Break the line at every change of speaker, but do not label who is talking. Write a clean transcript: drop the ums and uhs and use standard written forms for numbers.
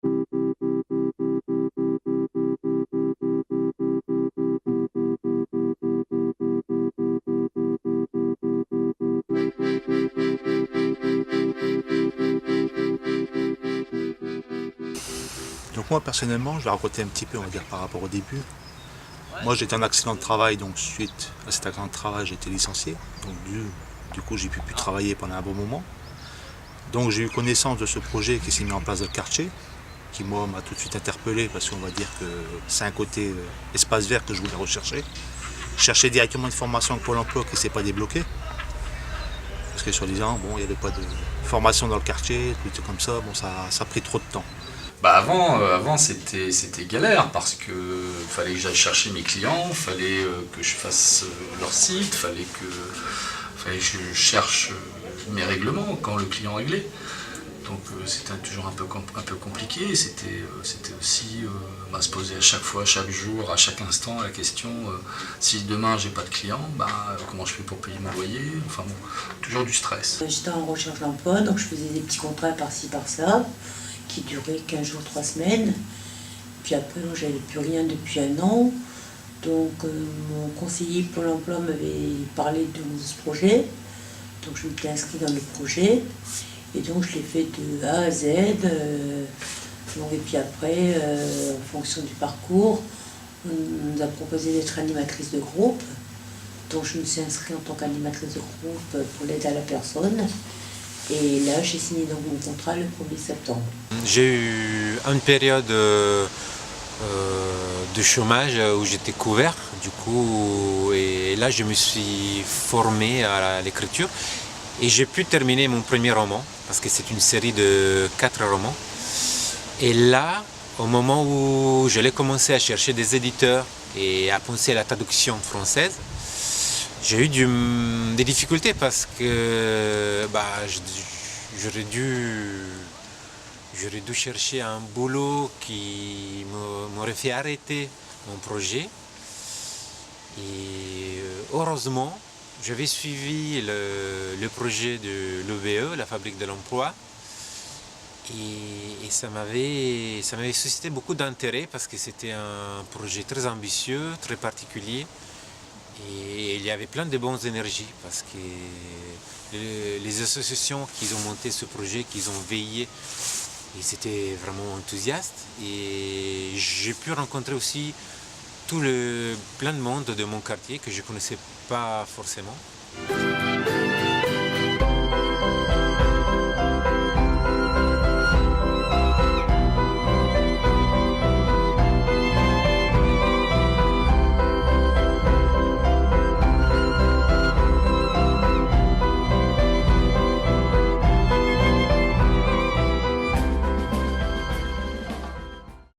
Donc moi personnellement, je vais raconter un petit peu, on va dire, par rapport au début. Moi j'étais en accident de travail, donc suite à cet accident de travail, j'ai été licencié. Donc du coup j'ai pu plus travailler pendant un bon moment. Donc j'ai eu connaissance de ce projet qui s'est mis en place dans le quartier, qui moi m'a tout de suite interpellé parce qu'on va dire que c'est un côté espace vert que je voulais rechercher. Je cherchais directement une formation avec Pôle emploi qui ne s'est pas débloquée. Parce que soi-disant, bon, il n'y avait pas de formation dans le quartier, tout comme ça, bon, ça a pris trop de temps.
Bah avant c'était galère parce que fallait que j'aille chercher mes clients, fallait que je fasse leur site, fallait que je cherche mes règlements quand le client réglait. Donc c'était toujours un peu compliqué. C'était aussi se poser à chaque fois, chaque jour, à chaque instant la question si demain j'ai pas de client, comment je fais pour payer mon loyer. Enfin bon, toujours du stress.
J'étais en recherche d'emploi, donc je faisais des petits contrats par-ci par-ça, qui duraient 15 jours, 3 semaines. Puis après, j'avais plus rien depuis un an. Donc mon conseiller Pôle emploi m'avait parlé de ce projet. Donc je m'étais inscrite dans le projet. Et donc je l'ai fait de A à Z. Et puis après, en fonction du parcours, on nous a proposé d'être animatrice de groupe. Donc je me suis inscrite en tant qu'animatrice de groupe pour l'aide à la personne. Et là, j'ai signé donc mon contrat le 1er septembre.
J'ai eu une période de chômage où j'étais couvert, du coup, et là je me suis formé à l'écriture et j'ai pu terminer mon premier roman, parce que c'est une série de 4 romans. Et là, au moment où j'allais commencer à chercher des éditeurs et à penser à la traduction française, j'ai eu des difficultés parce que j'aurais dû chercher un boulot qui m'aurait fait arrêter mon projet. Et heureusement, j'avais suivi le projet de l'EBE, la Fabrique de l'Emploi. Et ça m'avait suscité beaucoup d'intérêt parce que c'était un projet très ambitieux, très particulier. Et il y avait plein de bonnes énergies parce que les associations qui ont monté ce projet, qui ont veillé, ils étaient vraiment enthousiastes. Et j'ai pu rencontrer aussi plein de monde de mon quartier que je ne connaissais pas forcément.